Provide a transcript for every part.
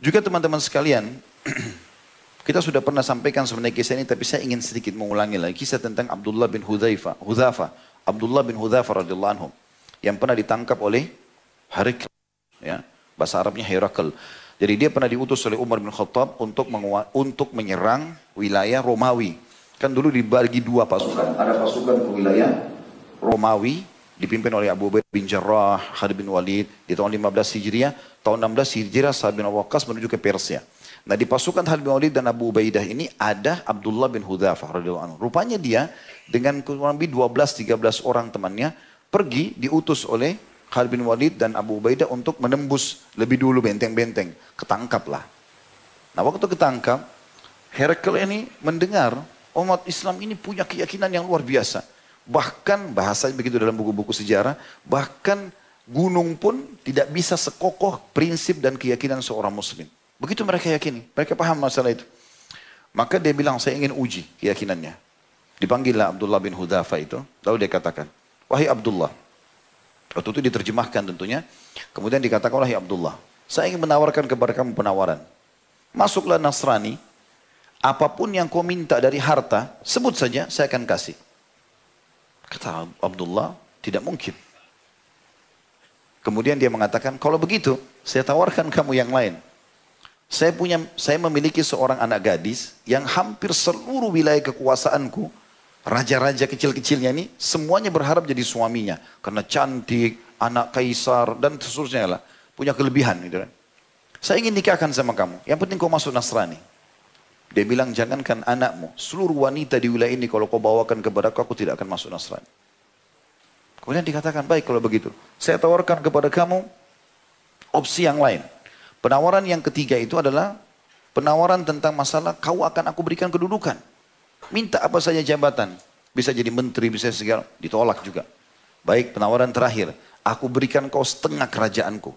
Juga teman-teman sekalian, kita sudah pernah sampaikan sebenarnya kisah ini, tapi saya ingin sedikit mengulangi lagi. Kisah tentang Abdullah bin Hudzaifah. Abdullah bin Hudzaifah radhiyallahu anhu. Yang pernah ditangkap oleh Herakl. Ya, bahasa Arabnya Herakl. Jadi dia pernah diutus oleh Umar bin Khattab untuk menyerang wilayah Romawi. Kan dulu dibagi dua pasukan. Ada pasukan ke wilayah Romawi, dipimpin oleh Abu Ubaidah bin Jarrah, Khalid bin Walid. Di tahun 15 Hijriah, tahun 16 Hijriah, Sa'ad bin Waqqas menuju ke Persia. Nah di pasukan Khalid bin Walid dan Abu Ubaidah ini ada Abdullah bin Hudzaifah radhiyallahu anhu. Rupanya dia dengan kurang lebih 12-13 orang temannya pergi diutus oleh Khalid bin Walid dan Abu Ubaidah untuk menembus lebih dulu benteng-benteng. Ketangkaplah. Nah waktu ketangkap, Herakl ini mendengar umat Islam ini punya keyakinan yang luar biasa. Bahkan bahasa begitu dalam buku-buku sejarah, bahkan gunung pun tidak bisa sekokoh prinsip dan keyakinan seorang muslim. Begitu mereka yakini, mereka paham masalah itu. Maka dia bilang, saya ingin uji keyakinannya. Dipanggillah Abdullah bin Hudzaifah itu, lalu dia katakan, wahai Abdullah. Waktu itu diterjemahkan tentunya, kemudian dikatakan, wahai Abdullah, saya ingin menawarkan kepada kamu penawaran. Masuklah Nasrani, apapun yang kau minta dari harta, sebut saja, saya akan kasih. Kata Abdullah, tidak mungkin. Kemudian dia mengatakan, kalau begitu, saya tawarkan kamu yang lain. Saya memiliki seorang anak gadis yang hampir seluruh wilayah kekuasaanku, raja-raja kecil-kecilnya ini, semuanya berharap jadi suaminya. Karena cantik, anak kaisar, dan seterusnya lah. Punya kelebihan. Gitu kan. Saya ingin nikahkan sama kamu. Yang penting kau masuk Nasrani. Dia bilang, jangankan anakmu, seluruh wanita di wilayah ini kalau kau bawakan kepadaku, aku tidak akan masuk Nasrani. Kemudian dikatakan, baik kalau begitu. Saya tawarkan kepada kamu opsi yang lain. Penawaran yang ketiga itu adalah penawaran tentang masalah kau akan aku berikan kedudukan. Minta apa saja jabatan. Bisa jadi menteri, bisa segala. Ditolak juga. Baik, penawaran terakhir. Aku berikan kau setengah kerajaanku.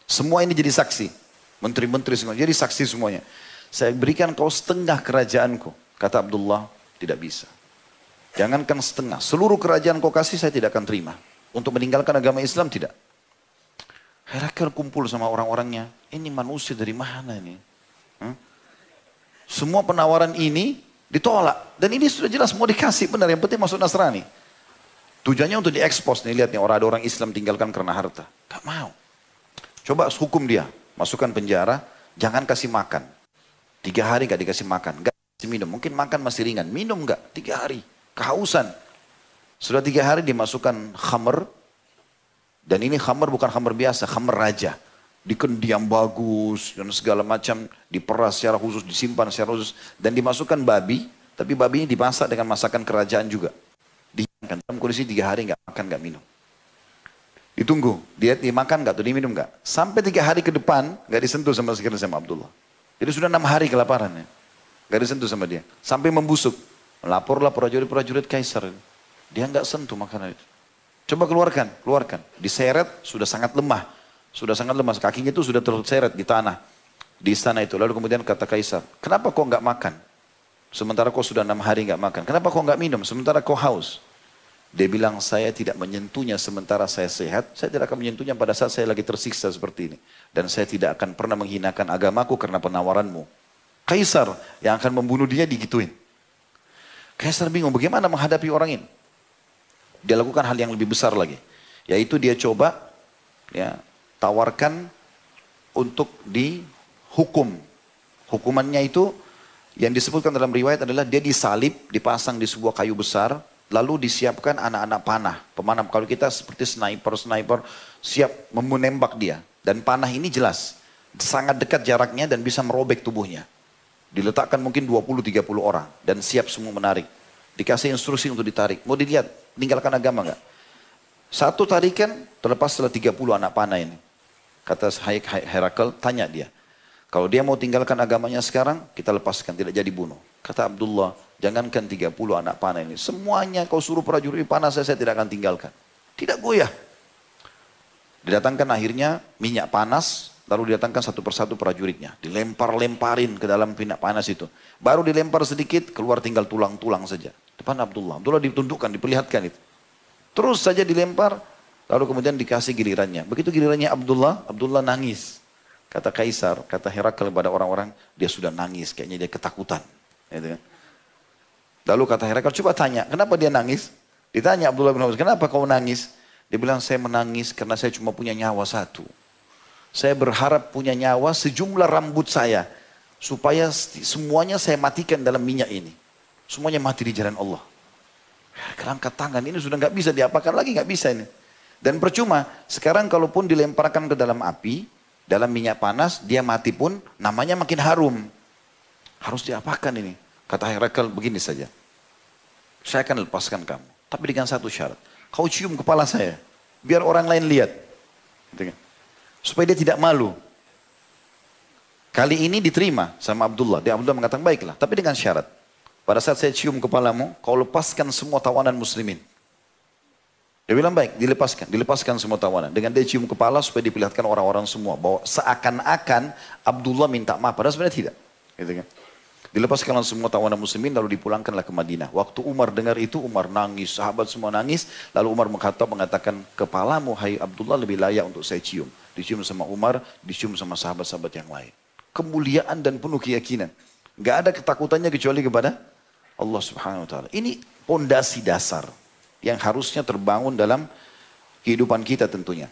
Semua ini jadi saksi. Menteri-menteri semua. Jadi saksi semuanya. Saya berikan kau setengah kerajaanku. Kata Abdullah, tidak bisa. Jangankan setengah. Seluruh kerajaan kau kasih saya tidak akan terima. Untuk meninggalkan agama Islam tidak. Herakl kumpul sama orang-orangnya. Ini manusia dari mana ini? Semua penawaran ini ditolak. Dan ini sudah jelas mau dikasih benar. Yang penting masuk Nasrani. Tujuannya untuk diekspos. Nih lihat nih orang ada orang Islam tinggalkan karena harta. Gak mau. Coba hukum dia. Masukkan penjara. Jangan kasih makan. 3 hari gak dikasih makan. Gak kasih minum. Mungkin makan masih ringan. Minum gak? 3 hari. Kehausan. Sudah 3 hari dimasukkan khamr. Dan ini khamr bukan khamr biasa, khamr raja. Dikendiam bagus dan segala macam, diperas secara khusus, disimpan secara khusus. Dan dimasukkan babi, tapi babi ini dimasak dengan masakan kerajaan juga. Dihiangkan dalam kondisi 3 hari nggak makan, nggak minum. Ditunggu, dia dimakan nggak tuh, diminum nggak. Sampai 3 hari ke depan, nggak disentuh sama sekali sama Abdullah. Jadi sudah 6 hari kelaparannya. Nggak disentuh sama dia. Sampai membusuk. Laporlah prajurit-prajurit kaisar. Dia nggak sentuh makanan itu. Coba keluarkan. Diseret, sudah sangat lemah. Kakinya itu sudah terseret di tanah. Di istana itu. Lalu kemudian kata kaisar, kenapa kau nggak makan? Sementara kau sudah 6 hari nggak makan. Kenapa kau nggak minum? Sementara kau haus. Dia bilang, saya tidak menyentuhnya sementara saya sehat. Saya tidak akan menyentuhnya pada saat saya lagi tersiksa seperti ini. Dan saya tidak akan pernah menghinakan agamaku karena penawaranmu. Kaisar yang akan membunuh dia digituin. Kaisar bingung, bagaimana menghadapi orang ini? Dia lakukan hal yang lebih besar lagi. Yaitu dia coba tawarkan untuk dihukum. Hukumannya itu yang disebutkan dalam riwayat adalah dia disalib, dipasang di sebuah kayu besar. Lalu disiapkan anak-anak panah. Pemanah, kalau kita seperti sniper siap menembak dia. Dan panah ini jelas. Sangat dekat jaraknya dan bisa merobek tubuhnya. Diletakkan mungkin 20-30 orang. Dan siap semua menarik. Dikasih instruksi untuk ditarik. Mau dilihat, tinggalkan agama enggak? Satu tarikan, terlepas setelah 30 anak panah ini. Kata Herakl, tanya dia. Kalau dia mau tinggalkan agamanya sekarang, kita lepaskan, tidak jadi bunuh. Kata Abdullah, jangankan 30 anak panah ini. Semuanya kau suruh prajurit panah saya tidak akan tinggalkan. Tidak goyah. Didatangkan akhirnya minyak panas, lalu didatangkan satu persatu prajuritnya. Dilempar-lemparin ke dalam minyak panas itu. Baru dilempar sedikit, keluar tinggal tulang-tulang saja. Depan Abdullah. Abdullah ditundukkan, diperlihatkan itu. Terus saja dilempar, lalu kemudian dikasih gilirannya. Begitu gilirannya Abdullah, Abdullah nangis. Kata Kaisar, kata Herakl kepada orang-orang, dia sudah nangis, kayaknya dia ketakutan. Gitu kan. Lalu kata Herakl, coba tanya, kenapa dia nangis? Ditanya Abdullah bin Abbas, kenapa kau nangis? Dia bilang, saya menangis karena saya cuma punya nyawa satu. Saya berharap punya nyawa sejumlah rambut saya. Supaya semuanya saya matikan dalam minyak ini. Semuanya mati di jalan Allah. Angkat tangan, ini sudah nggak bisa diapakan lagi, nggak bisa ini. Dan percuma, sekarang kalaupun dilemparkan ke dalam api, dalam minyak panas, dia mati pun namanya makin harum. Harus diapakan ini? Kata Herakl, begini saja. Saya akan lepaskan kamu. Tapi dengan satu syarat. Kau cium kepala saya. Biar orang lain lihat. Gitu kan? Supaya dia tidak malu. Kali ini diterima sama Abdullah. Dia Abdullah mengatakan, baiklah. Tapi dengan syarat. Pada saat saya cium kepalamu, kau lepaskan semua tawanan muslimin. Dia bilang baik, dilepaskan. Dilepaskan semua tawanan. Dengan dia cium kepala supaya diperlihatkan orang-orang semua. Bahwa seakan-akan Abdullah minta maaf. Padahal sebenarnya tidak. Gitu kan? Dilepaskanlah semua tawanan muslimin lalu dipulangkanlah ke Madinah. Waktu Umar dengar itu, Umar nangis. Sahabat semua nangis. Lalu Umar mengatakan, kepalamu hai Abdullah lebih layak untuk saya cium. Dicium sama Umar, dicium sama sahabat-sahabat yang lain. Kemuliaan dan penuh keyakinan. Gak ada ketakutannya kecuali kepada Allah Subhanahu Wa Taala. Ini pondasi dasar yang harusnya terbangun dalam kehidupan kita tentunya.